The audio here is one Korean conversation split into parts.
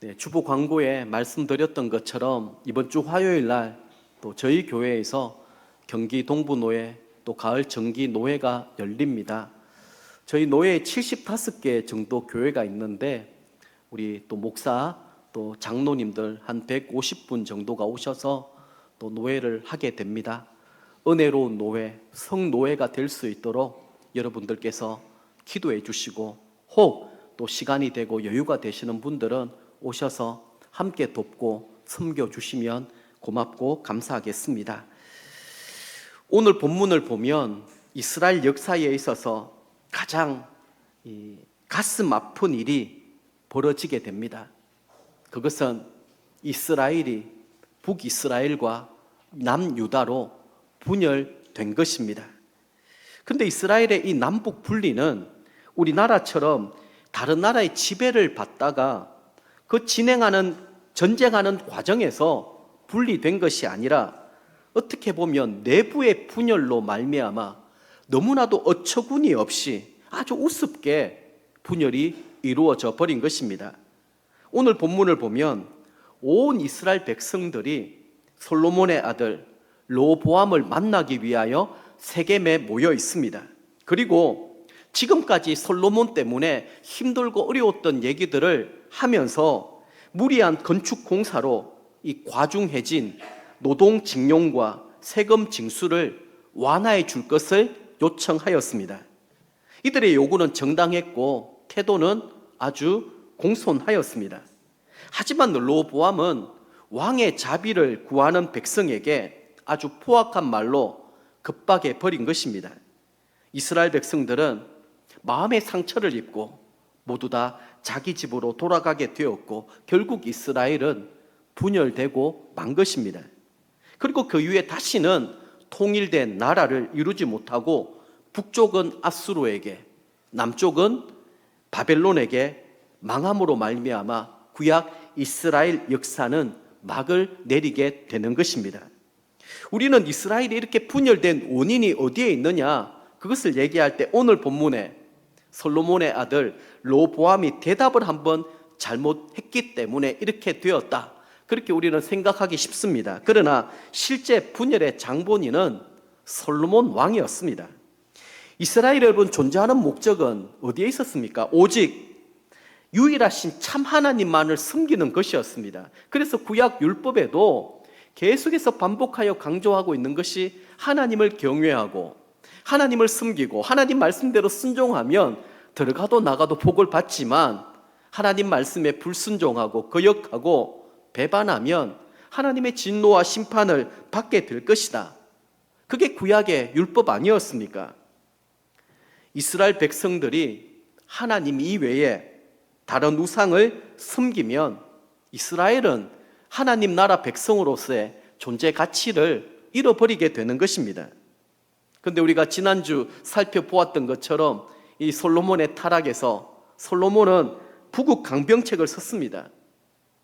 네, 주보 광고에 말씀드렸던 것처럼 이번 주 화요일 날 또 저희 교회에서 경기 동부노회 또 가을 정기 노회가 열립니다. 저희 노회에 75개 정도 교회가 있는데 우리 또 목사 또 장로님들 한 150분 정도가 오셔서 또 노회를 하게 됩니다. 은혜로운 노회, 성노회가 될 수 있도록 여러분들께서 기도해 주시고 혹 또 시간이 되고 여유가 되시는 분들은 오셔서 함께 돕고 섬겨 주시면 고맙고 감사하겠습니다. 오늘 본문을 보면 이스라엘 역사에 있어서 가장 가슴 아픈 일이 벌어지게 됩니다. 그것은 이스라엘이 북이스라엘과 남유다로 분열된 것입니다. 그런데 이스라엘의 이 남북 분리는 우리나라처럼 다른 나라의 지배를 받다가 그 전쟁하는 과정에서 분리된 것이 아니라 어떻게 보면 내부의 분열로 말미암아 너무나도 어처구니 없이 아주 우습게 분열이 이루어져 버린 것입니다. 오늘 본문을 보면 온 이스라엘 백성들이 솔로몬의 아들 르호보암을 만나기 위하여 세겜에 모여 있습니다. 그리고 지금까지 솔로몬 때문에 힘들고 어려웠던 얘기들을 하면서 무리한 건축 공사로 이 과중해진 노동직용과 세금 징수를 완화해 줄 것을 요청하였습니다. 이들의 요구는 정당했고 태도는 아주 공손하였습니다. 하지만 르호보암은 왕의 자비를 구하는 백성에게 아주 포악한 말로 급박해 버린 것입니다. 이스라엘 백성들은 마음의 상처를 입고 모두 다 자기 집으로 돌아가게 되었고 결국 이스라엘은 분열되고 만 것입니다. 그리고 그 이후에 다시는 통일된 나라를 이루지 못하고 북쪽은 아수르에게 남쪽은 바벨론에게 망함으로 말미암아 구약 이스라엘 역사는 막을 내리게 되는 것입니다. 우리는 이스라엘이 이렇게 분열된 원인이 어디에 있느냐 그것을 얘기할 때 오늘 본문에 솔로몬의 아들 르호보암이 대답을 한번 잘못했기 때문에 이렇게 되었다, 그렇게 우리는 생각하기 쉽습니다. 그러나 실제 분열의 장본인은 솔로몬 왕이었습니다. 이스라엘 여러분 존재하는 목적은 어디에 있었습니까? 오직 유일하신 참 하나님만을 섬기는 것이었습니다. 그래서 구약 율법에도 계속해서 반복하여 강조하고 있는 것이 하나님을 경외하고 하나님을 섬기고 하나님 말씀대로 순종하면 들어가도 나가도 복을 받지만 하나님 말씀에 불순종하고 거역하고 배반하면 하나님의 진노와 심판을 받게 될 것이다. 그게 구약의 율법 아니었습니까? 이스라엘 백성들이 하나님 이외에 다른 우상을 섬기면 이스라엘은 하나님 나라 백성으로서의 존재 가치를 잃어버리게 되는 것입니다. 그런데 우리가 지난주 살펴보았던 것처럼 이 솔로몬의 타락에서 솔로몬은 부국 강병책을 썼습니다.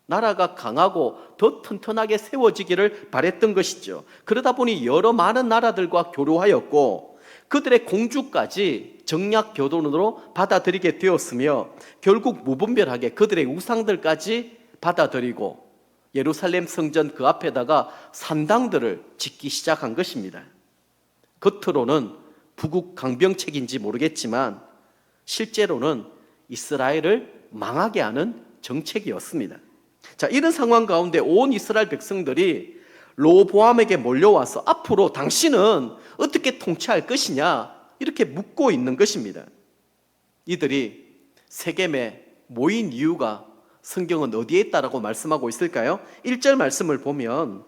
나라가 강하고 더 튼튼하게 세워지기를 바랬던 것이죠. 그러다 보니 여러 많은 나라들과 교류하였고 그들의 공주까지 정략 교돈으로 받아들이게 되었으며 결국 무분별하게 그들의 우상들까지 받아들이고 예루살렘 성전 그 앞에다가 산당들을 짓기 시작한 것입니다. 겉으로는 부국 강병책인지 모르겠지만 실제로는 이스라엘을 망하게 하는 정책이었습니다. 자, 이런 상황 가운데 온 이스라엘 백성들이 르호보암에게 몰려와서 앞으로 당신은 어떻게 통치할 것이냐 이렇게 묻고 있는 것입니다. 이들이 세겜에 모인 이유가 성경은 어디에 있다라고 말씀하고 있을까요? 1절 말씀을 보면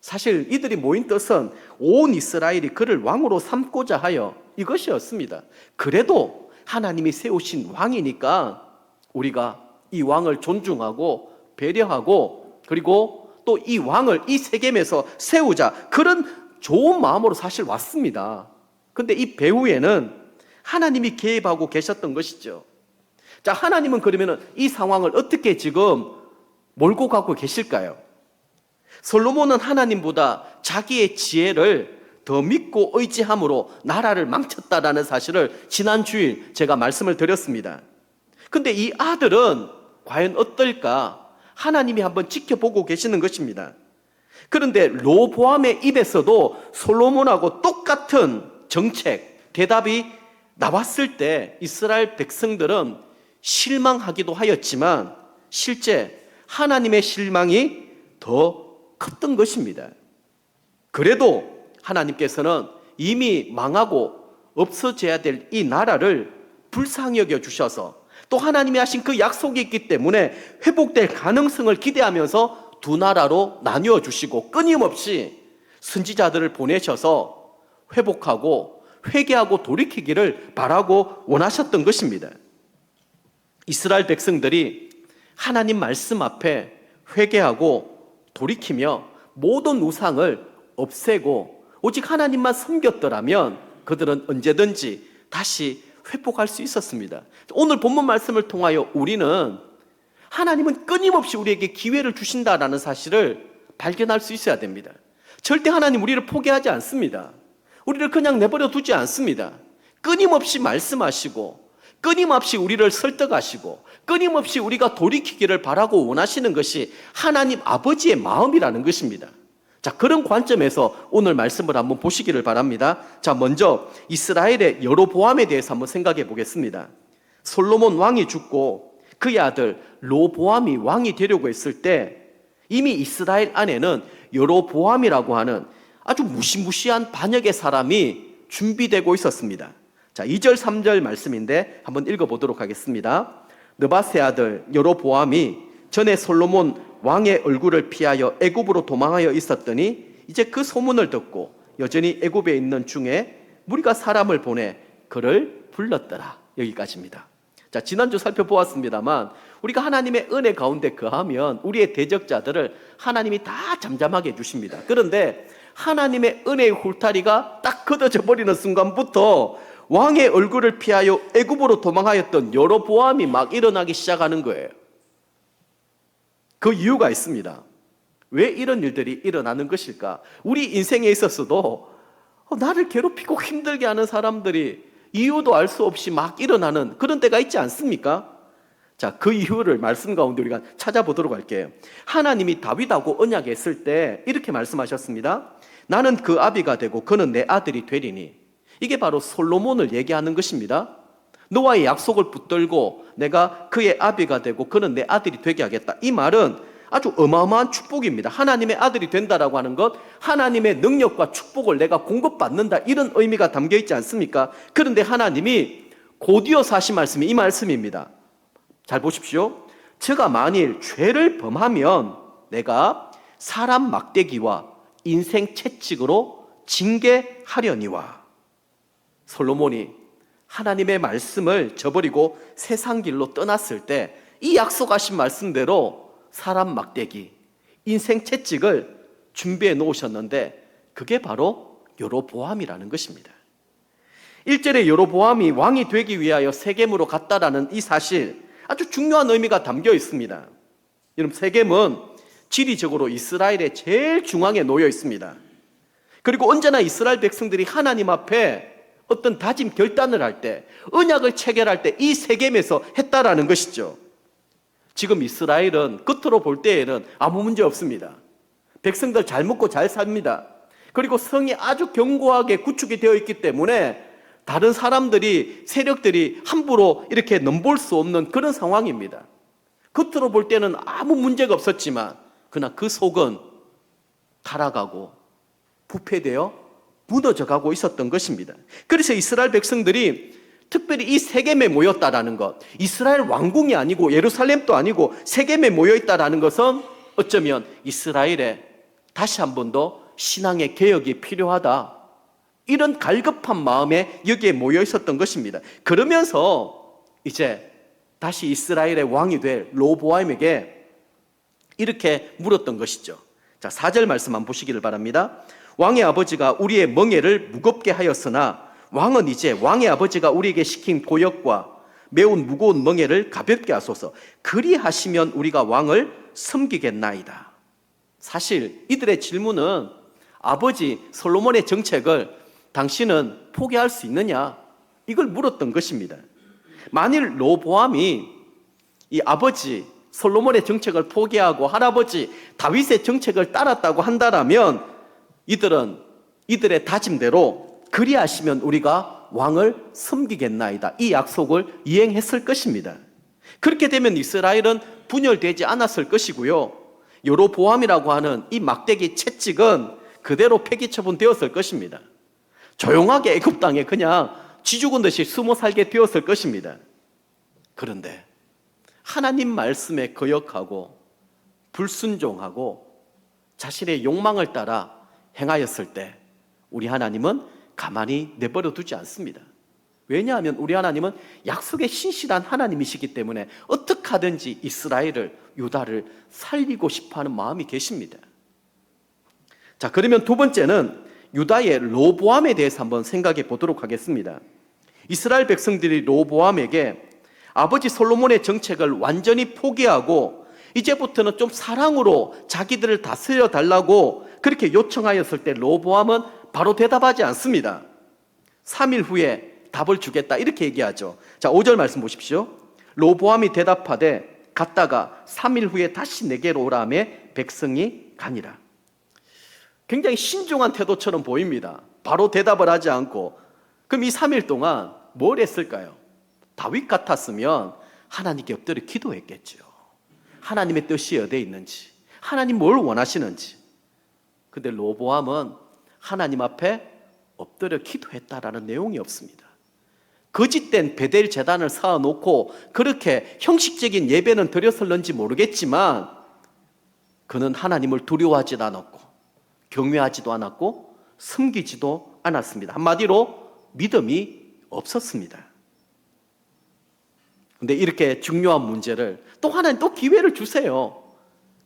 사실 이들이 모인 뜻은 온 이스라엘이 그를 왕으로 삼고자 하여 이것이었습니다. 그래도 하나님이 세우신 왕이니까 우리가 이 왕을 존중하고 배려하고 그리고 또 이 왕을 이 세겜에서 세우자, 그런 좋은 마음으로 사실 왔습니다. 그런데 이 배후에는 하나님이 개입하고 계셨던 것이죠. 자, 하나님은 그러면 이 상황을 어떻게 지금 몰고 가고 계실까요? 솔로몬은 하나님보다 자기의 지혜를 더 믿고 의지함으로 나라를 망쳤다라는 사실을 지난 주일 제가 말씀을 드렸습니다. 근데 이 아들은 과연 어떨까? 하나님이 한번 지켜보고 계시는 것입니다. 그런데 르호보암의 입에서도 솔로몬하고 똑같은 정책, 대답이 나왔을 때 이스라엘 백성들은 실망하기도 하였지만 실제 하나님의 실망이 더 컸던 것입니다. 그래도 하나님께서는 이미 망하고 없어져야 될 이 나라를 불쌍히 여겨 주셔서 또 하나님이 하신 그 약속이 있기 때문에 회복될 가능성을 기대하면서 두 나라로 나뉘어 주시고 끊임없이 선지자들을 보내셔서 회복하고 회개하고 돌이키기를 바라고 원하셨던 것입니다. 이스라엘 백성들이 하나님 말씀 앞에 회개하고 돌이키며 모든 우상을 없애고 오직 하나님만 섬겼더라면 그들은 언제든지 다시 회복할 수 있었습니다. 오늘 본문 말씀을 통하여 우리는 하나님은 끊임없이 우리에게 기회를 주신다라는 사실을 발견할 수 있어야 됩니다. 절대 하나님 우리를 포기하지 않습니다. 우리를 그냥 내버려 두지 않습니다. 끊임없이 말씀하시고 끊임없이 우리를 설득하시고 끊임없이 우리가 돌이키기를 바라고 원하시는 것이 하나님 아버지의 마음이라는 것입니다. 자, 그런 관점에서 오늘 말씀을 한번 보시기를 바랍니다. 자, 먼저 이스라엘의 여로보암에 대해서 한번 생각해 보겠습니다. 솔로몬 왕이 죽고 그의 아들 르호보암이 왕이 되려고 했을 때 이미 이스라엘 안에는 여로보암이라고 하는 아주 무시무시한 반역의 사람이 준비되고 있었습니다. 자, 2절 3절 말씀인데 한번 읽어보도록 하겠습니다. 느밧의 아들 여로보암이 전에 솔로몬 왕의 얼굴을 피하여 애굽으로 도망하여 있었더니 이제 그 소문을 듣고 여전히 애굽에 있는 중에 무리가 사람을 보내 그를 불렀더라. 여기까지입니다. 자, 지난주 살펴보았습니다만 우리가 하나님의 은혜 가운데 거하면 우리의 대적자들을 하나님이 다 잠잠하게 해주십니다. 그런데 하나님의 은혜의 울타리가 딱 걷어져 버리는 순간부터 왕의 얼굴을 피하여 애굽으로 도망하였던 여로보암이 막 일어나기 시작하는 거예요. 그 이유가 있습니다. 왜 이런 일들이 일어나는 것일까? 우리 인생에 있어서도 나를 괴롭히고 힘들게 하는 사람들이 이유도 알 수 없이 막 일어나는 그런 때가 있지 않습니까? 자, 그 이유를 말씀 가운데 우리가 찾아보도록 할게요. 하나님이 다윗하고 언약했을 때 이렇게 말씀하셨습니다. 나는 그 아비가 되고 그는 내 아들이 되리니. 이게 바로 솔로몬을 얘기하는 것입니다. 너와의 약속을 붙들고 내가 그의 아비가 되고 그는 내 아들이 되게 하겠다. 이 말은 아주 어마어마한 축복입니다. 하나님의 아들이 된다라고 하는 것, 하나님의 능력과 축복을 내가 공급받는다, 이런 의미가 담겨 있지 않습니까? 그런데 하나님이 곧이어서 하신 말씀이 이 말씀입니다. 잘 보십시오. 저가 만일 죄를 범하면 내가 사람 막대기와 인생 채찍으로 징계하려니와. 솔로몬이 하나님의 말씀을 저버리고 세상 길로 떠났을 때 이 약속하신 말씀대로 사람 막대기, 인생 채찍을 준비해 놓으셨는데 그게 바로 여로보암이라는 것입니다. 1절에 여로보암이 왕이 되기 위하여 세겜으로 갔다라는 이 사실, 아주 중요한 의미가 담겨 있습니다. 여러분, 세겜은 지리적으로 이스라엘의 제일 중앙에 놓여 있습니다. 그리고 언제나 이스라엘 백성들이 하나님 앞에 어떤 다짐 결단을 할 때, 언약을 체결할 때 이 세겜에서 했다라는 것이죠. 지금 이스라엘은 끝으로 볼 때에는 아무 문제 없습니다. 백성들 잘 먹고 잘 삽니다. 그리고 성이 아주 견고하게 구축이 되어 있기 때문에 다른 사람들이, 세력들이 함부로 이렇게 넘볼 수 없는 그런 상황입니다. 겉으로 볼 때는 아무 문제가 없었지만 그러나 그 속은 타락하고 부패되어 무너져 가고 있었던 것입니다. 그래서 이스라엘 백성들이 특별히 이 세겜에 모였다라는 것, 이스라엘 왕궁이 아니고 예루살렘도 아니고 세겜에 모여있다라는 것은 어쩌면 이스라엘에 다시 한 번 더 신앙의 개혁이 필요하다, 이런 갈급한 마음에 여기에 모여 있었던 것입니다. 그러면서 이제 다시 이스라엘의 왕이 될 르호보암에게 이렇게 물었던 것이죠. 자, 4절 말씀 한번 보시기를 바랍니다. 왕의 아버지가 우리의 멍에를 무겁게 하였으나 왕은 이제 왕의 아버지가 우리에게 시킨 고역과 매운 무거운 멍에를 가볍게 하소서. 그리하시면 우리가 왕을 섬기겠나이다. 사실 이들의 질문은 아버지 솔로몬의 정책을 당신은 포기할 수 있느냐, 이걸 물었던 것입니다. 만일 르호보암이 이 아버지 솔로몬의 정책을 포기하고 할아버지 다윗의 정책을 따랐다고 한다라면 이들은 이들의 다짐대로 그리하시면 우리가 왕을 섬기겠나이다, 이 약속을 이행했을 것입니다. 그렇게 되면 이스라엘은 분열되지 않았을 것이고요, 여로보암이라고 하는 이 막대기 채찍은 그대로 폐기 처분되었을 것입니다. 조용하게 애굽 땅에 그냥 쥐 죽은 듯이 숨어 살게 되었을 것입니다. 그런데 하나님 말씀에 거역하고 불순종하고 자신의 욕망을 따라 행하였을 때 우리 하나님은 가만히 내버려 두지 않습니다. 왜냐하면 우리 하나님은 약속에 신실한 하나님이시기 때문에 어떻게 하든지 이스라엘을, 유다를 살리고 싶어하는 마음이 계십니다. 자, 그러면 두 번째는 유다의 르호보암에 대해서 한번 생각해 보도록 하겠습니다. 이스라엘 백성들이 르호보암에게 아버지 솔로몬의 정책을 완전히 포기하고 이제부터는 좀 사랑으로 자기들을 다스려 달라고 그렇게 요청하였을 때 르호보암은 바로 대답하지 않습니다. 3일 후에 답을 주겠다, 이렇게 얘기하죠. 자, 5절 말씀 보십시오. 르호보암이 대답하되 갔다가 3일 후에 다시 내게로 오라 하며 백성이 가니라. 굉장히 신중한 태도처럼 보입니다. 바로 대답을 하지 않고. 그럼 이 3일 동안 뭘 했을까요? 다윗 같았으면 하나님께 엎드려 기도했겠죠. 하나님의 뜻이 어디에 있는지, 하나님 뭘 원하시는지. 근데 르호보암은 하나님 앞에 엎드려 기도했다라는 내용이 없습니다. 거짓된 베델 제단을 쌓아놓고 그렇게 형식적인 예배는 드렸을는지 모르겠지만 그는 하나님을 두려워하지도 않았고 경외하지도 않았고 섬기지도 않았습니다. 한마디로 믿음이 없었습니다. 근데 이렇게 중요한 문제를 또 하나님 또 기회를 주세요.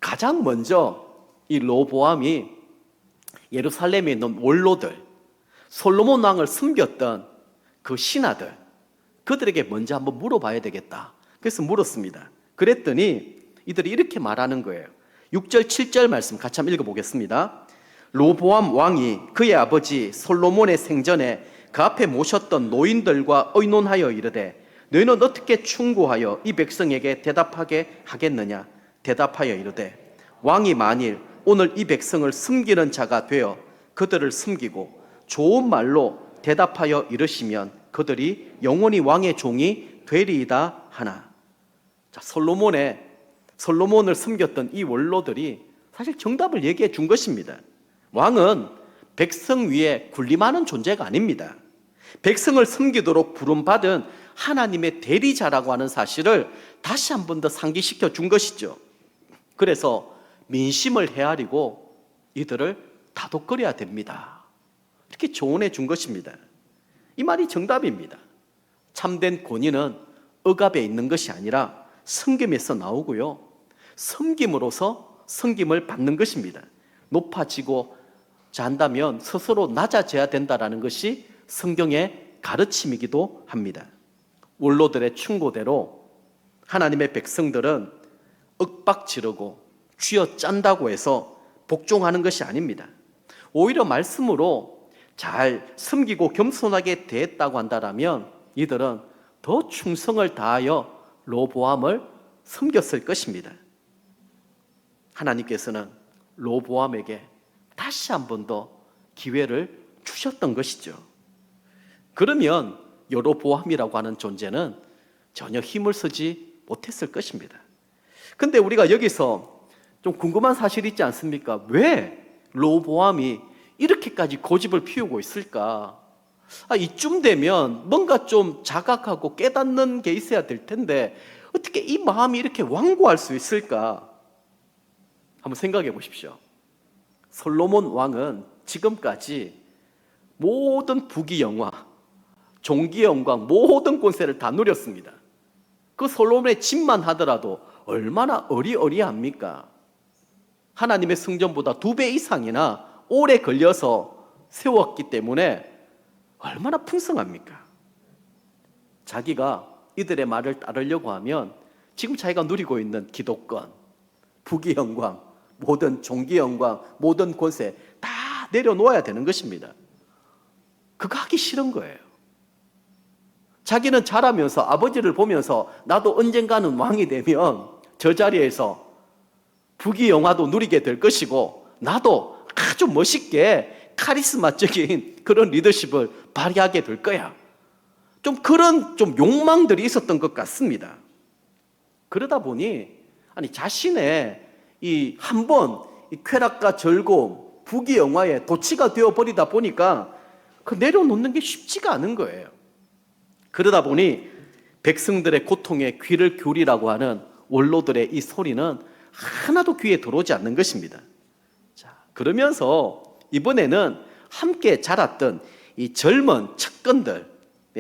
가장 먼저 이 르호보암이 예루살렘에 있는 원로들, 솔로몬 왕을 섬겼던 그 신하들, 그들에게 먼저 한번 물어봐야 되겠다. 그래서 물었습니다. 그랬더니 이들이 이렇게 말하는 거예요. 6절 7절 말씀 같이 한번 읽어보겠습니다. 르호보암 왕이 그의 아버지 솔로몬의 생전에 그 앞에 모셨던 노인들과 의논하여 이르되 너희는 어떻게 충고하여 이 백성에게 대답하게 하겠느냐? 대답하여 이르되 왕이 만일 오늘 이 백성을 섬기는 자가 되어 그들을 섬기고 좋은 말로 대답하여 이르시면 그들이 영원히 왕의 종이 되리이다 하나. 자, 솔로몬을 섬겼던 이 원로들이 사실 정답을 얘기해 준 것입니다. 왕은 백성 위에 군림하는 존재가 아닙니다. 백성을 섬기도록 부름받은 하나님의 대리자라고 하는 사실을 다시 한 번 더 상기시켜 준 것이죠. 그래서 민심을 헤아리고 이들을 다독거려야 됩니다, 이렇게 조언해 준 것입니다. 이 말이 정답입니다. 참된 권위는 억압에 있는 것이 아니라 섬김에서 나오고요, 섬김으로서 섬김을 받는 것입니다. 높아지고 한다면 스스로 낮아져야 된다는 것이 성경의 가르침이기도 합니다. 원로들의 충고대로 하나님의 백성들은 윽박 지르고 쥐어짠다고 해서 복종하는 것이 아닙니다. 오히려 말씀으로 잘 섬기고 겸손하게 대했다고 한다면 이들은 더 충성을 다하여 르호보암을 섬겼을 것입니다. 하나님께서는 르호보암에게 다시 한 번 더 기회를 주셨던 것이죠. 그러면 여로보암이라고 하는 존재는 전혀 힘을 쓰지 못했을 것입니다. 근데 우리가 여기서 좀 궁금한 사실이 있지 않습니까? 왜 르호보암이 이렇게까지 고집을 피우고 있을까? 이쯤 되면 뭔가 좀 자각하고 깨닫는 게 있어야 될 텐데 어떻게 이 마음이 이렇게 완고할 수 있을까? 한번 생각해 보십시오. 솔로몬 왕은 지금까지 모든 부귀 영화, 종기 영광, 모든 권세를 다 누렸습니다. 그 솔로몬의 집만 하더라도 얼마나 어리어리합니까? 하나님의 성전보다 2배 이상이나 오래 걸려서 세웠기 때문에 얼마나 풍성합니까? 자기가 이들의 말을 따르려고 하면 지금 자기가 누리고 있는 기독권, 부귀 영광, 모든 종기 영광, 모든 권세 다 내려놓아야 되는 것입니다. 그거 하기 싫은 거예요. 자기는 자라면서 아버지를 보면서 나도 언젠가는 왕이 되면 저 자리에서 부귀영화도 누리게 될 것이고 나도 아주 멋있게 카리스마적인 그런 리더십을 발휘하게 될 거야. 좀 그런 좀 욕망들이 있었던 것 같습니다. 그러다 보니 자신의 이 한번 쾌락과 즐거움, 부귀영화에 도취가 되어버리다 보니까 그 내려놓는 게 쉽지가 않은 거예요. 그러다 보니 백성들의 고통에 귀를 기울이라고 하는 원로들의 이 소리는 하나도 귀에 들어오지 않는 것입니다. 자, 그러면서 이번에는 함께 자랐던 이 젊은 척건들,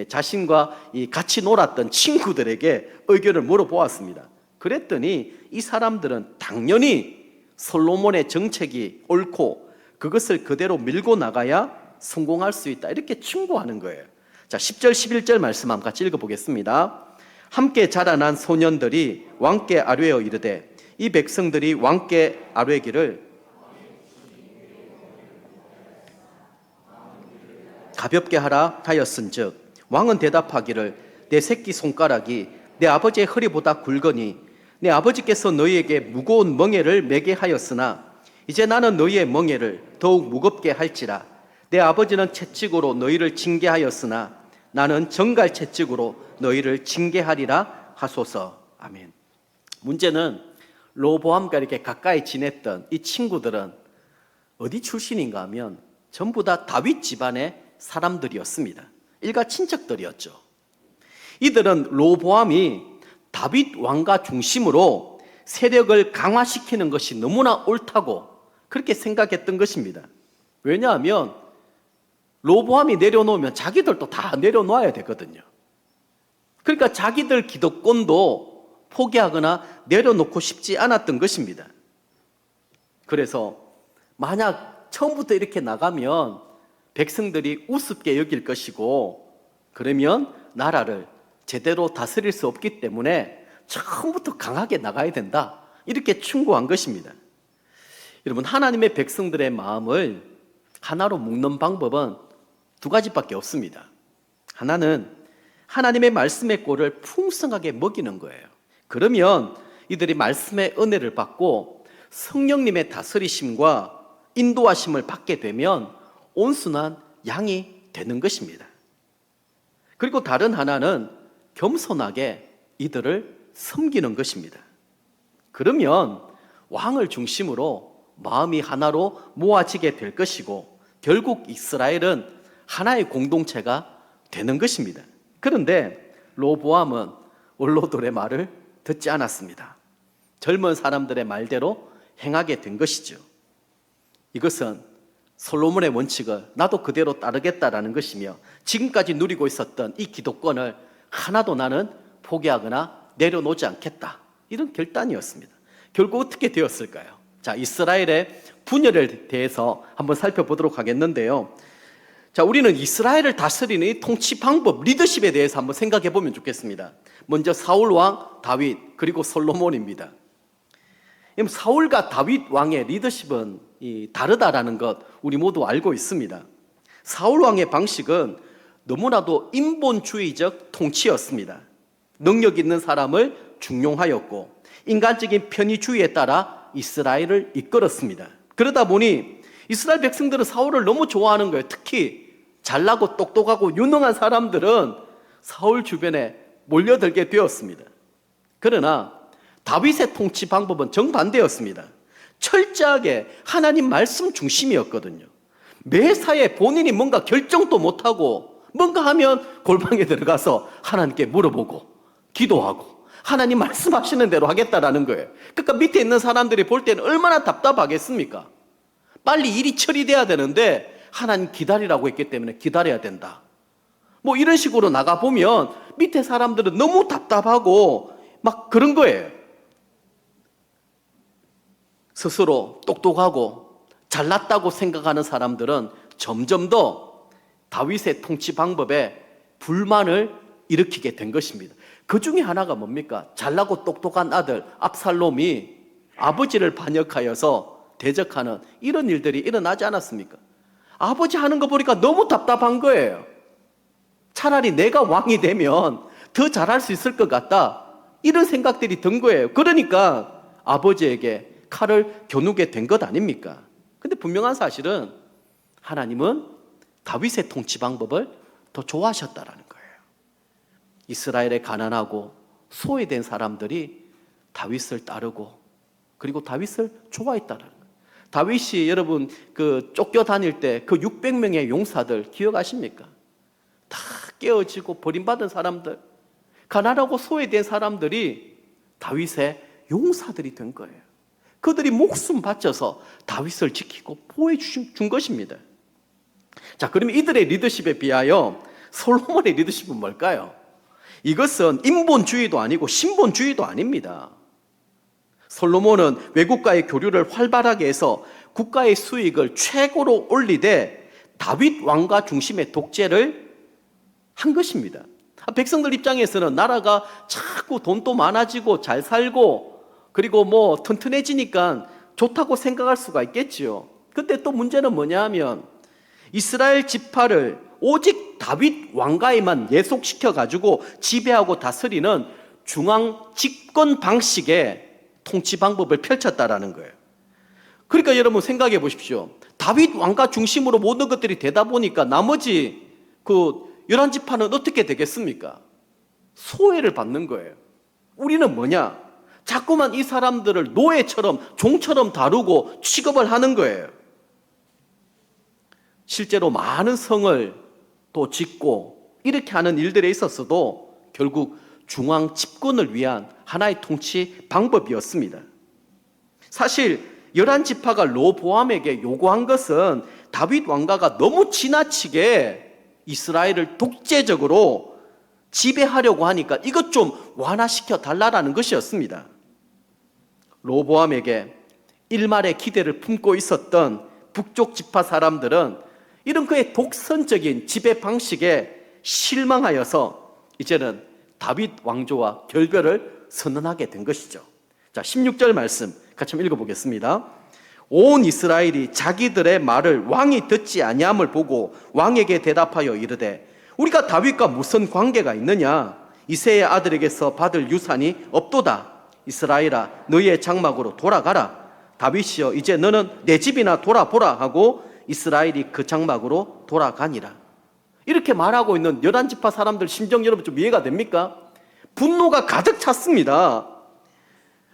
자신과 같이 놀았던 친구들에게 의견을 물어보았습니다. 그랬더니 이 사람들은 당연히 솔로몬의 정책이 옳고 그것을 그대로 밀고 나가야 성공할 수 있다, 이렇게 충고하는 거예요. 자, 10절 11절 말씀 한번 같이 읽어보겠습니다. 함께 자라난 소년들이 왕께 아뢰어 이르되 이 백성들이 왕께 아뢰기를 가볍게 하라 하였은즉 왕은 대답하기를 내 새끼 손가락이 내 아버지의 허리보다 굵으니 내 아버지께서 너희에게 무거운 멍에를 매게 하였으나 이제 나는 너희의 멍에를 더욱 무겁게 할지라. 내 아버지는 채찍으로 너희를 징계하였으나 나는 정갈 채찍으로 너희를 징계하리라 하소서. 아멘. 문제는 로보암과 이렇게 가까이 지냈던 이 친구들은 어디 출신인가 하면 전부 다 다윗 집안의 사람들이었습니다. 일가 친척들이었죠. 이들은 로보암이 다윗 왕가 중심으로 세력을 강화시키는 것이 너무나 옳다고 그렇게 생각했던 것입니다. 왜냐하면 로보암이 내려놓으면 자기들도 다 내려놓아야 되거든요. 그러니까 자기들 기득권도 포기하거나 내려놓고 싶지 않았던 것입니다. 그래서 만약 처음부터 이렇게 나가면 백성들이 우습게 여길 것이고 그러면 나라를 제대로 다스릴 수 없기 때문에 처음부터 강하게 나가야 된다, 이렇게 충고한 것입니다. 여러분, 하나님의 백성들의 마음을 하나로 묶는 방법은 두 가지밖에 없습니다. 하나는 하나님의 말씀의 꼴을 풍성하게 먹이는 거예요. 그러면 이들이 말씀의 은혜를 받고 성령님의 다스리심과 인도하심을 받게 되면 온순한 양이 되는 것입니다. 그리고 다른 하나는 겸손하게 이들을 섬기는 것입니다. 그러면 왕을 중심으로 마음이 하나로 모아지게 될 것이고 결국 이스라엘은 하나의 공동체가 되는 것입니다. 그런데 로보암은 원로들의 말을 듣지 않았습니다. 젊은 사람들의 말대로 행하게 된 것이죠. 이것은 솔로몬의 원칙을 나도 그대로 따르겠다라는 것이며 지금까지 누리고 있었던 이 기득권을 하나도 나는 포기하거나 내려놓지 않겠다, 이런 결단이었습니다. 결국 어떻게 되었을까요? 자, 이스라엘의 분열에 대해서 한번 살펴보도록 하겠는데요. 자, 우리는 이스라엘을 다스리는 이 통치 방법, 리더십에 대해서 한번 생각해 보면 좋겠습니다. 먼저 사울 왕, 다윗, 그리고 솔로몬입니다. 사울과 다윗 왕의 리더십은 다르다라는 것 우리 모두 알고 있습니다. 사울 왕의 방식은 너무나도 인본주의적 통치였습니다. 능력 있는 사람을 중용하였고 인간적인 편의주의에 따라 이스라엘을 이끌었습니다. 그러다 보니 이스라엘 백성들은 사울을 너무 좋아하는 거예요. 특히 잘나고 똑똑하고 유능한 사람들은 사울 주변에 몰려들게 되었습니다. 그러나 다윗의 통치 방법은 정반대였습니다. 철저하게 하나님 말씀 중심이었거든요. 매사에 본인이 뭔가 결정도 못하고 뭔가 하면 골방에 들어가서 하나님께 물어보고 기도하고 하나님 말씀하시는 대로 하겠다라는 거예요. 그러니까 밑에 있는 사람들이 볼 때는 얼마나 답답하겠습니까? 빨리 일이 처리돼야 되는데 하나님 기다리라고 했기 때문에 기다려야 된다, 뭐 이런 식으로 나가보면 밑에 사람들은 너무 답답하고 막 그런 거예요. 스스로 똑똑하고 잘났다고 생각하는 사람들은 점점 더 다윗의 통치 방법에 불만을 일으키게 된 것입니다. 그 중에 하나가 뭡니까? 잘나고 똑똑한 아들 압살롬이 아버지를 반역하여서 대적하는 이런 일들이 일어나지 않았습니까? 아버지 하는 거 보니까 너무 답답한 거예요. 차라리 내가 왕이 되면 더 잘할 수 있을 것 같다, 이런 생각들이 든 거예요. 그러니까 아버지에게 칼을 겨누게 된 것 아닙니까? 근데 분명한 사실은 하나님은 다윗의 통치 방법을 더 좋아하셨다라는 거예요. 이스라엘의 가난하고 소외된 사람들이 다윗을 따르고 그리고 다윗을 좋아했다라는 거예요. 다윗이 여러분 쫓겨 다닐 때 그 600명의 용사들 기억하십니까? 다 깨어지고 버림받은 사람들, 가난하고 소외된 사람들이 다윗의 용사들이 된 거예요. 그들이 목숨 바쳐서 다윗을 지키고 보호해 준 것입니다. 자, 그러면 이들의 리더십에 비하여 솔로몬의 리더십은 뭘까요? 이것은 인본주의도 아니고 신본주의도 아닙니다. 솔로몬은 외국과의 교류를 활발하게 해서 국가의 수익을 최고로 올리되 다윗 왕가 중심의 독재를 한 것입니다. 백성들 입장에서는 나라가 자꾸 돈도 많아지고 잘 살고 그리고 뭐 튼튼해지니까 좋다고 생각할 수가 있겠지요. 근데 또 문제는 뭐냐 하면 이스라엘 지파를 오직 다윗 왕가에만 예속시켜 가지고 지배하고 다스리는 중앙 집권 방식의 통치 방법을 펼쳤다라는 거예요. 그러니까 여러분 생각해 보십시오. 다윗 왕가 중심으로 모든 것들이 되다 보니까 나머지 11지파는 어떻게 되겠습니까? 소외를 받는 거예요. 우리는 뭐냐? 자꾸만 이 사람들을 노예처럼 종처럼 다루고 취급을 하는 거예요. 실제로 많은 성을 또 짓고 이렇게 하는 일들에 있었어도 결국 중앙 집권을 위한 하나의 통치 방법이었습니다. 사실 11지파가 르호보암에게 요구한 것은 다윗 왕가가 너무 지나치게 이스라엘을 독재적으로 지배하려고 하니까 이것 좀 완화시켜 달라라는 것이었습니다. 르호보암에게 일말의 기대를 품고 있었던 북쪽 지파 사람들은 이런 그의 독선적인 지배 방식에 실망하여서 이제는 다윗 왕조와 결별을 선언하게 된 것이죠. 자, 16절 말씀 같이 한번 읽어보겠습니다. 온 이스라엘이 자기들의 말을 왕이 듣지 아니함을 보고 왕에게 대답하여 이르되 우리가 다윗과 무슨 관계가 있느냐? 이새의 아들에게서 받을 유산이 없도다. 이스라엘아 너희의 장막으로 돌아가라. 다윗이여 이제 너는 내 집이나 돌아보라 하고 이스라엘이 그 장막으로 돌아가니라. 이렇게 말하고 있는 11지파 사람들 심정 여러분 좀 이해가 됩니까? 분노가 가득 찼습니다.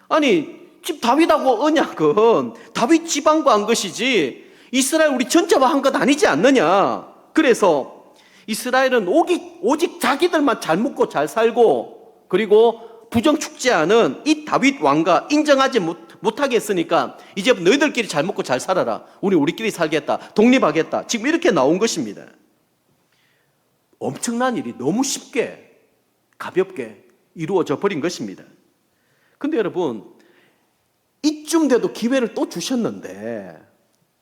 아니 지금 다윗하고 언약은 다윗 지방과 한 것이지 이스라엘 우리 전체와 한 것 아니지 않느냐. 그래서 이스라엘은 오직 자기들만 잘 먹고 잘 살고 그리고 부정축제하는 이 다윗 왕가 인정하지 못하게 했으니까 이제 너희들끼리 잘 먹고 잘 살아라. 우리끼리 살겠다. 독립하겠다. 지금 이렇게 나온 것입니다. 엄청난 일이 너무 쉽게 가볍게 이루어져 버린 것입니다. 근데 여러분 이쯤 돼도 기회를 또 주셨는데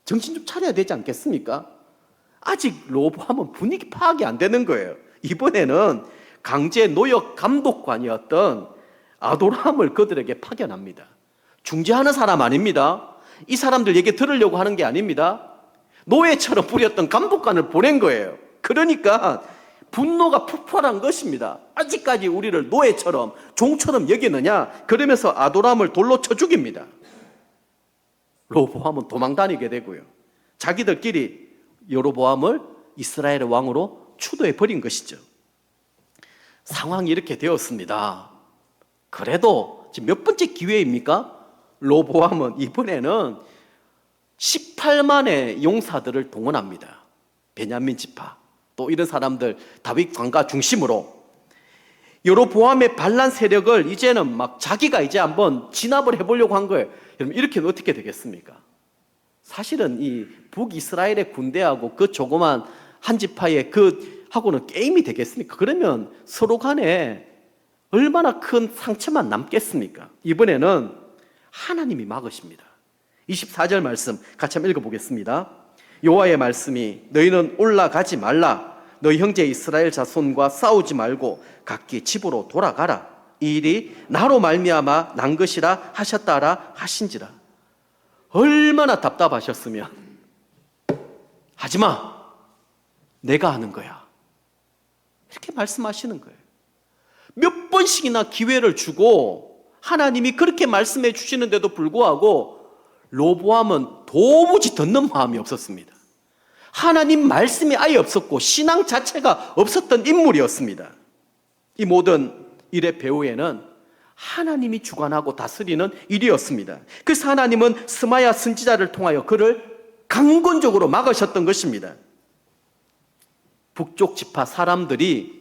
정신 좀 차려야 되지 않겠습니까? 아직 르호보암은 분위기 파악이 안 되는 거예요. 이번에는 강제 노역 감독관이었던 아도람을 그들에게 파견합니다. 중재하는 사람 아닙니다. 이 사람들 얘기 들으려고 하는 게 아닙니다. 노예처럼 부렸던 감독관을 보낸 거예요. 그러니까 분노가 폭발한 것입니다. 아직까지 우리를 노예처럼 종처럼 여기느냐? 그러면서 아도람을 돌로 쳐 죽입니다. 르호보암은 도망 다니게 되고요. 자기들끼리 여로보암을 이스라엘의 왕으로 추도해 버린 것이죠. 상황이 이렇게 되었습니다. 그래도 지금 몇 번째 기회입니까? 르호보암은 이번에는 18만의 용사들을 동원합니다. 베냐민 지파 또 이런 사람들 다윗 왕가 중심으로 여로보암의 반란 세력을 이제는 막 자기가 이제 한번 진압을 해보려고 한 거예요. 여러분 이렇게는 어떻게 되겠습니까? 사실은 이 북이스라엘의 군대하고 그 조그만 한 지파의 하고는 게임이 되겠습니까? 그러면 서로 간에 얼마나 큰 상처만 남겠습니까? 이번에는 하나님이 막으십니다. 24절 말씀 같이 한번 읽어보겠습니다. 여호와의 말씀이 너희는 올라가지 말라. 너희 형제 이스라엘 자손과 싸우지 말고 각기 집으로 돌아가라. 이 일이 나로 말미암아 난 것이라 하셨다라 하신지라. 얼마나 답답하셨으면 하지마, 내가 하는 거야, 이렇게 말씀하시는 거예요. 몇 번씩이나 기회를 주고 하나님이 그렇게 말씀해 주시는데도 불구하고 로보암은 도무지 듣는 마음이 없었습니다. 하나님 말씀이 아예 없었고 신앙 자체가 없었던 인물이었습니다. 이 모든 일의 배후에는 하나님이 주관하고 다스리는 일이었습니다. 그래서 하나님은 스마야 선지자를 통하여 그를 강권적으로 막으셨던 것입니다. 북쪽 지파 사람들이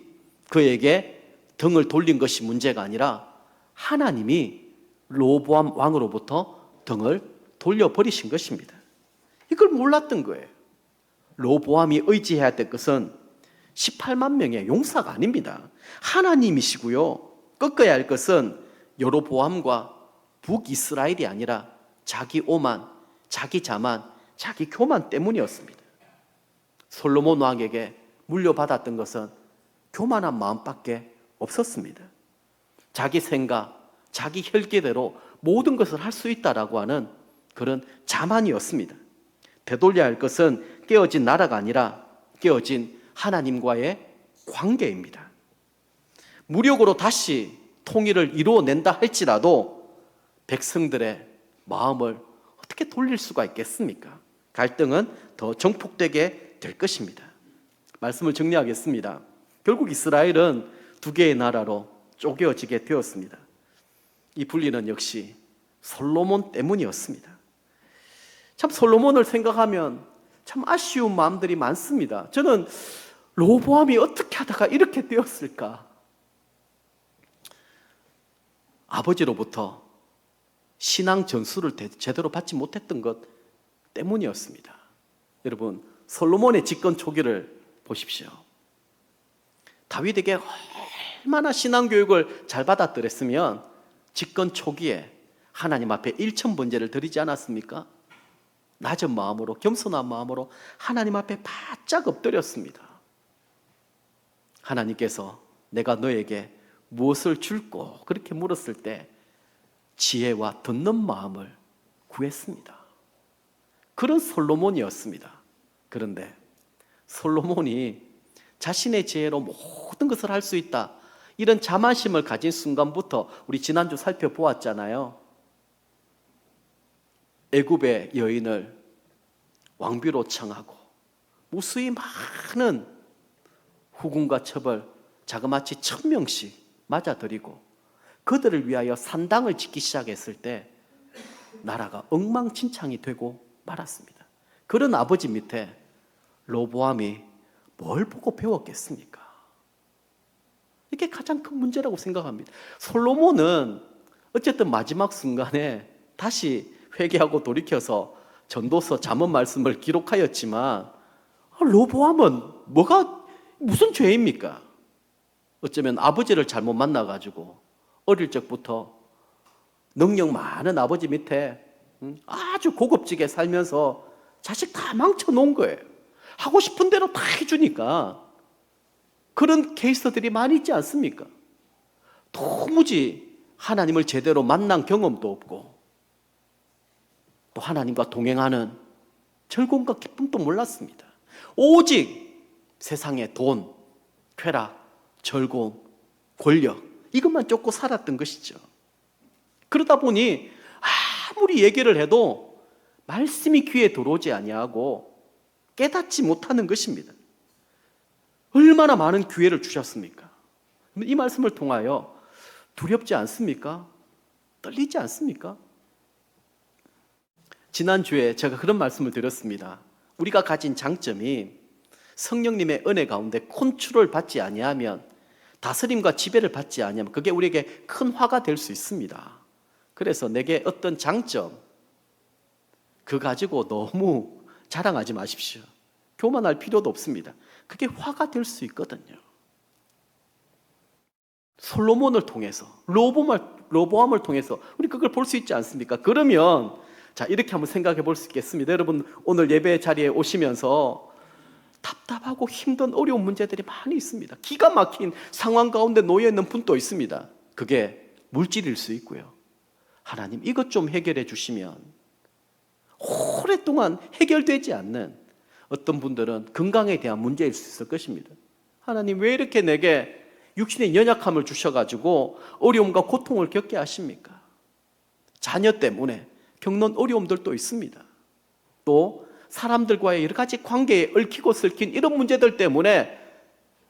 그에게 등을 돌린 것이 문제가 아니라 하나님이 로보암 왕으로부터 등을 돌려버리신 것입니다. 이걸 몰랐던 거예요. 로보암이 의지해야 될 것은 18만 명의 용사가 아닙니다. 하나님이시고요. 꺾어야 할 것은 여로보암과 북이스라엘이 아니라 자기 오만, 자기 자만, 자기 교만 때문이었습니다. 솔로몬 왕에게 물려받았던 것은 교만한 마음밖에 없었습니다. 자기 생각, 자기 혈기대로 모든 것을 할 수 있다라고 하는 그런 자만이었습니다. 되돌려야 할 것은 깨어진 나라가 아니라 깨어진 하나님과의 관계입니다. 무력으로 다시 통일을 이루어낸다 할지라도 백성들의 마음을 어떻게 돌릴 수가 있겠습니까? 갈등은 더 정폭되게 될 것입니다. 말씀을 정리하겠습니다. 결국 이스라엘은 두 개의 나라로 쪼개어지게 되었습니다. 이 분리는 역시 솔로몬 때문이었습니다. 참 솔로몬을 생각하면 참 아쉬운 마음들이 많습니다. 저는 로보암이 어떻게 하다가 이렇게 되었을까? 아버지로부터 신앙 전수를 제대로 받지 못했던 것 때문이었습니다. 여러분, 솔로몬의 집권 초기를 보십시오. 다윗에게 얼마나 신앙 교육을 잘 받았더랬으면 집권 초기에 하나님 앞에 일천번제를 드리지 않았습니까? 낮은 마음으로, 겸손한 마음으로 하나님 앞에 바짝 엎드렸습니다. 하나님께서 내가 너에게 무엇을 줄꼬 그렇게 물었을 때 지혜와 듣는 마음을 구했습니다. 그런 솔로몬이었습니다. 그런데 솔로몬이 자신의 지혜로 모든 것을 할 수 있다, 이런 자만심을 가진 순간부터 우리 지난주 살펴보았잖아요. 애굽의 여인을 왕비로 청하고 무수히 많은 후궁과 첩을 자그마치 1000명씩 맞아들이고 그들을 위하여 산당을 짓기 시작했을 때 나라가 엉망진창이 되고 말았습니다. 그런 아버지 밑에 로보암이 뭘 보고 배웠겠습니까? 이게 가장 큰 문제라고 생각합니다. 솔로몬은 어쨌든 마지막 순간에 다시 회개하고 돌이켜서 전도서 잠언 말씀을 기록하였지만 로보암은 무슨 죄입니까? 어쩌면 아버지를 잘못 만나가지고 어릴 적부터 능력 많은 아버지 밑에 아주 고급지게 살면서 자식 다 망쳐놓은 거예요. 하고 싶은 대로 다 해주니까 그런 케이스들이 많이 있지 않습니까? 도무지 하나님을 제대로 만난 경험도 없고 또 하나님과 동행하는 즐거움과 기쁨도 몰랐습니다. 오직 세상의 돈, 쾌락, 즐거움, 권력 이것만 쫓고 살았던 것이죠. 그러다 보니 아무리 얘기를 해도 말씀이 귀에 들어오지 아니하고 깨닫지 못하는 것입니다. 얼마나 많은 기회를 주셨습니까? 이 말씀을 통하여 두렵지 않습니까? 떨리지 않습니까? 지난주에 제가 그런 말씀을 드렸습니다. 우리가 가진 장점이 성령님의 은혜 가운데 컨트롤 받지 아니하면, 다스림과 지배를 받지 아니하면 그게 우리에게 큰 화가 될 수 있습니다. 그래서 내게 어떤 장점 그 가지고 너무 자랑하지 마십시오. 교만할 필요도 없습니다. 그게 화가 될 수 있거든요. 솔로몬을 통해서, 로보암을 통해서 우리 그걸 볼 수 있지 않습니까? 그러면 자, 이렇게 한번 생각해 볼 수 있겠습니다. 여러분, 오늘 예배 자리에 오시면서 답답하고 힘든 어려운 문제들이 많이 있습니다. 기가 막힌 상황 가운데 놓여 있는 분도 있습니다. 그게 물질일 수 있고요. 하나님, 이것 좀 해결해 주시면 오랫동안 해결되지 않는, 어떤 분들은 건강에 대한 문제일 수 있을 것입니다. 하나님, 왜 이렇게 내게 육신의 연약함을 주셔가지고 어려움과 고통을 겪게 하십니까? 자녀 때문에 겪는 어려움들도 있습니다. 또 사람들과의 여러 가지 관계에 얽히고 설킨 이런 문제들 때문에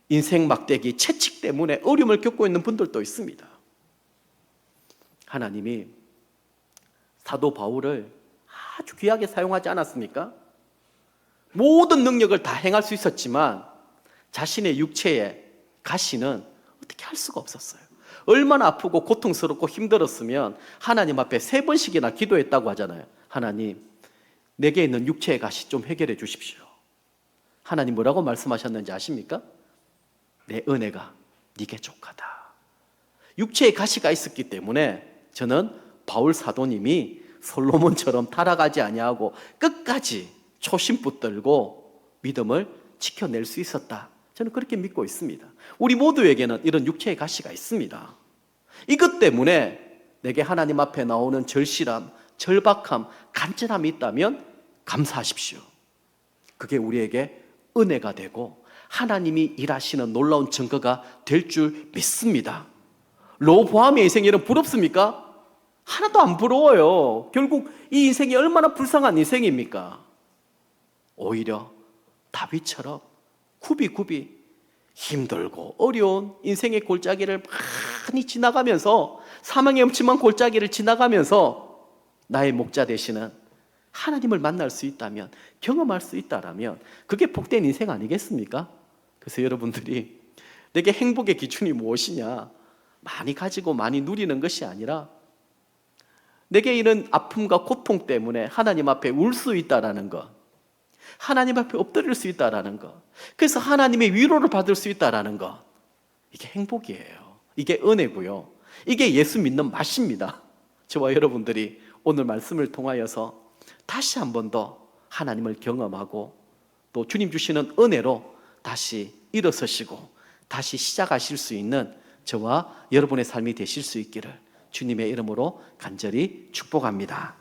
인생 막대기, 채찍 때문에 어려움을 겪고 있는 분들도 있습니다. 하나님이 사도 바울을 아주 귀하게 사용하지 않았습니까? 모든 능력을 다 행할 수 있었지만 자신의 육체의 가시는 어떻게 할 수가 없었어요. 얼마나 아프고 고통스럽고 힘들었으면 하나님 앞에 3번씩이나 기도했다고 하잖아요. 하나님, 내게 있는 육체의 가시 좀 해결해 주십시오. 하나님 뭐라고 말씀하셨는지 아십니까? 내 은혜가 네게 족하다. 육체의 가시가 있었기 때문에 저는 바울 사도님이 솔로몬처럼 타락하지 아니하고 끝까지 초심 붙들고 믿음을 지켜낼 수 있었다. 저는 그렇게 믿고 있습니다. 우리 모두에게는 이런 육체의 가시가 있습니다. 이것 때문에 내게 하나님 앞에 나오는 절실함, 절박함, 간절함이 있다면 감사하십시오. 그게 우리에게 은혜가 되고 하나님이 일하시는 놀라운 증거가 될 줄 믿습니다. 로보암의 인생이 이런 부럽습니까? 하나도 안 부러워요. 결국 이 인생이 얼마나 불쌍한 인생입니까? 오히려 다윗처럼 굽이굽이 힘들고 어려운 인생의 골짜기를 많이 지나가면서, 사망의 음침한 골짜기를 지나가면서 나의 목자 되시는 하나님을 만날 수 있다면, 경험할 수 있다라면 그게 복된 인생 아니겠습니까? 그래서 여러분들이 내게 행복의 기준이 무엇이냐, 많이 가지고 많이 누리는 것이 아니라 내게 이런 아픔과 고통 때문에 하나님 앞에 울 수 있다라는 것, 하나님 앞에 엎드릴 수 있다라는 것, 그래서 하나님의 위로를 받을 수 있다라는 것, 이게 행복이에요. 이게 은혜고요. 이게 예수 믿는 맛입니다. 저와 여러분들이 오늘 말씀을 통하여서 다시 한 번 더 하나님을 경험하고 또 주님 주시는 은혜로 다시 일어서시고 다시 시작하실 수 있는 저와 여러분의 삶이 되실 수 있기를 주님의 이름으로 간절히 축복합니다.